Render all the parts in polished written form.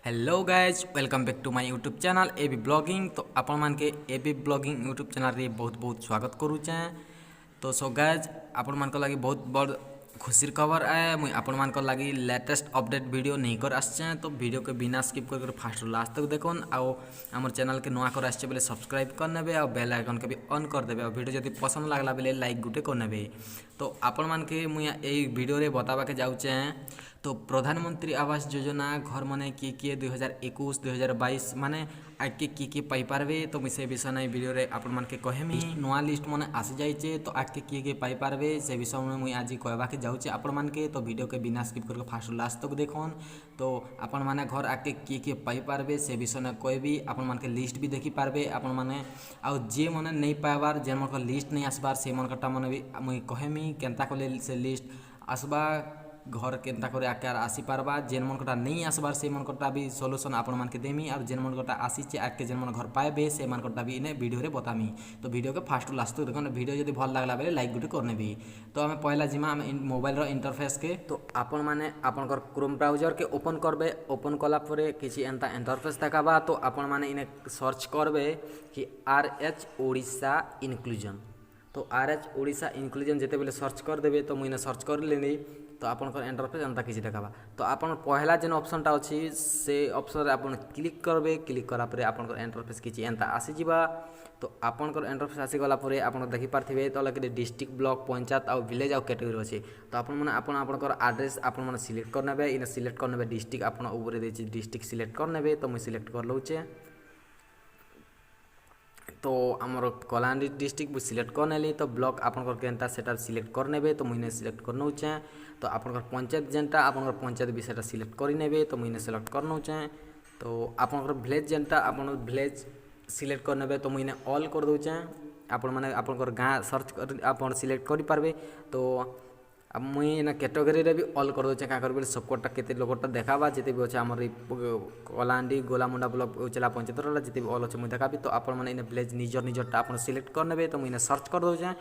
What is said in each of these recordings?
Hello guys welcome back to my YouTube channel AB blogging. तो आपण मान के एबी ब्लॉगिंग यूट्यूब चैनल रे बहुत बहुत स्वागत करूचे। तो सो गाइज आपण मान को लगी बहुत बड़ खुशी खबर है। मुई आपण मान को लगी लेटेस्ट अपडेट वीडियो नहीं कर आसचे। तो वीडियो के बिना स्किप कर फास्ट लास्ट तक देखुन। आउ आमर चैनल के नुआ कर आसचे बेले सब्सक्राइब कर नेबे और बेल आइकन के भी ऑन कर देबे और वीडियो जदि पसंद लागला बेले लाइक गुटे कर नेबे। तो आपण मान के मुई एई वीडियो रे बतावा के जाउचे। तो प्रधानमंत्री आवास योजना घर माने किए 2021 2022 माने आगे किए पाइपारे। तो मुझे विषय नहीं वीडियो रे आपण मान के कहमी नुआ लिस्ट माने आसी जाइए। तो आगे किए पाइपारे से विषय में मुझे आज कहवा के जाऊँचे आपण मान के। तो वीडियो के बिना स्किप करके फास्ट लास्ट तक देखन। तो आपण माने घर आगे किए पाइपारे से विषय में कहबी। आपण मान के लिस्ट भी देखी पारबे आपण माने आउ जे माने नहीं पाइबार जे मन लिस्ट नहीं आसबार से मन कटा माने भी मुझे कहमी केनता कले से लिस्ट आसबा घर केनता करे आकार आसी पारबा। जेन मन कटा नहीं आसबार से मन कटा भी सॉल्यूशन आपण मान के देमी और जेन मन कटा आसीचे आके जेन मन घर पाएबे से मन कटा भी इने वीडियो रे बतामी। तो वीडियो के फास्ट लास्ट तक देखो। वीडियो जदि भल लागला बेले लाइक गुटे करने भी। तो आम पहला जिमा आम मोबाइल रो इंटरफेस के तो आपण माने आपण क्रोम ब्राउजर के ओपन करबे। ओपन कला परे किछि एंता इंटरफेस देखाबा। तो आपण माने इने सर्च करबे कि RH ओडिशा इनक्लूजन। तो RH ओडिशा इनक्लूजन जेते बेले सर्च कर देबे। तो मुइने सर्च कर लेनी। तो आपनकर इंटरफेस एंता किसी देखाबा। तो आपन पहला जेन ऑप्शनटा अच्छी से ऑप्शन आपन क्लिक करबे। क्लिक करा परे आपनकर इंटरफेस किछि एंता आसी जिबा। तो आपनकर इंटरफेस आसी गला परे आपन देखि पारथिबे तो लगे डिस्ट्रिक्ट ब्लॉक पंचायत आ विलेज आ कैटेगरी अछि। तो आपन माने आपनकर एड्रेस आपन माने सिलेक्ट कर नेबे। इने सिलेक्ट कर नेबे डिस्ट्रिक्ट आपन ऊपर देछि डिस्ट्रिक्ट सिलेक्ट कर नेबे। तो मैं सिलेक्ट कर लउचे। तो आमर कलाहांडी डिस्ट्रिक्ट सिलेक्ट कर नेली। तो ब्लॉक आपनकर केनता सेटा सिलेक्ट कर नेबे। तो मुइने सिलेक्ट कर नउचे। तो आपनकर पंचायत जेनटा आपनकर पंचायत भी सेटा सिलेक्ट कर नेबे। तो मुइने सिलेक्ट कर नउचे। तो आपनकर विलेज जेनटा आपन विलेज सिलेक्ट कर नेबे। तो मुइने ऑल कर दउचे। आपन माने आपनकर गाँ सर्च कर आपन सिलेक्ट करि पारबे। तो अब मुई ना कैटेगरी रे भी ऑल कर दूचे। क्या करबे सबकोटा केते लोगोटा देखाबा जेते भी अछि हमर कलाहांडी गोलामुंडा ब्लॉक उचला पंचायत रा जेते भी ऑल अछि मुई देखाबी। तो आपन माने इने विलेज निजर निजरटा आपन सिलेक्ट कर नेबे। तो मुई इने सर्च कर दूचे।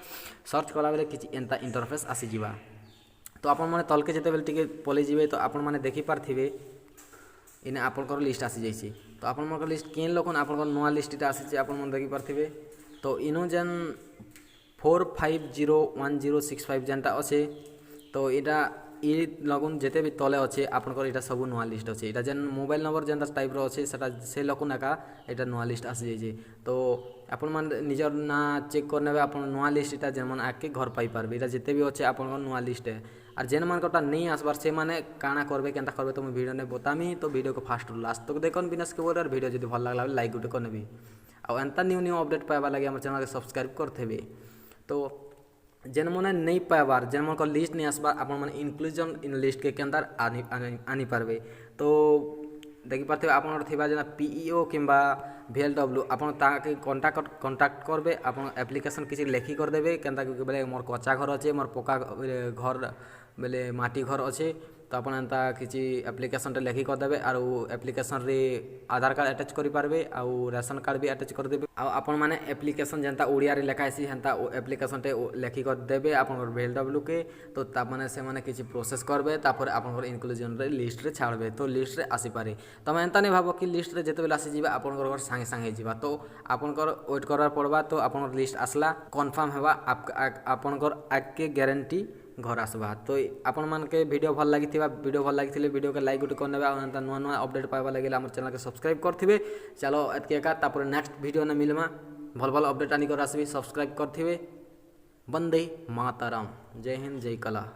सर्च कला बेले किछि एंता इंटरफेस आसी जिबा। तो आपन माने तलके जेते बेले टिके पले जिबे। तो आपन माने देखि पारथिबे इने आपनकर लिस्ट आसी जाइछि। तो आपन मानकर लिस्ट केन लोकन आपनकर नोआ लिस्टटा आसीछि आपन माने देखि पारथिबे। तो इनो जेन 450106 जेनटा अछि। तो ये लगुन जेते भी तले अच्छे आपनकर इटा सब नुआ लिस्ट अच्छे। इटा जेन मोबाइल नंबर जेनता टाइप रो अच्छे सेटा से लकुन एका इटा नुआ लिस्ट आसी जाइए। तो आपन मान निजर ना चेक कर नेबे आपन नुआ लिस्ट इटा जेन मन आके घर पाई पारबे। इटा जेते भी अच्छे आपन नुआ लिस्ट है। और जेन मान कटा नहीं आसबार से माने काना करबे केनता करबे तो मैं वीडियो ने बतामी। तो वीडियो को फास्ट लास्ट तक देखन बिना स्किप कर। वीडियो जदि भल लागला लाइक गुटे कर नेबी और एंता न्यू न्यू अपडेट पाइबा लगे हमर चैनल के सब्सक्राइब करथेबे। तो जेन मने नहीं पाइबार जेन मन लिस्ट नहीं आसबार आपन माने इंक्लूजन इन लिस्ट के अंदर आनी पारबे। तो देखि पारथे आपन थिबा जेना PEO किंबा VLW आपन ताके कांटेक्ट करबे। आपन एप्लीकेशन किछि लेखि कर देबे केनता बेले मोर कच्चा घर अच्छे मोर पक्का घर बेले माटी घर अच्छे। तो आपन एंता किछि एप्लीकेशन लेखि कर देबे और एप्लीकेशन रे आधार कार्ड अटैच करि पारबे और राशन कार्ड भी अटैच कर देबे। आ आपन माने एप्लीकेशन जेनता ओडिया रे लेखा आसी हेनता एप्लीकेशन टे लेखि कर देबे आपन VLW के। तो ता माने से माने किछि प्रोसेस करबे तापर आपन इंक्लूजन रे लिस्ट रे छाड़बे। तो लिस्ट रे आसी पारे। तमे एंता नै भाबो कि लिस्ट रे जेते बेला आसी जिबा आपन घर संगे संगे जिबा। तो आपन वेट करबार पड़बा। तो आपन लिस्ट आसला कन्फर्म हेबा आपन आके गारंटी घर आसबा। तो आपन मान के वीडियो भल लागी वीडियो के लाइक गुटे कर नेबा और नुआ नुआ अपडेट पाइबा लगे हमर चैनल के सब्सक्राइब करथिबे। चलो एतके का तापर नेक्स्ट वीडियो ने मिलमा भल भल अपडेट आनी कर आसबी। सब्सक्राइब करथिबे। वंदे मातरम। जय हिंद जय कला।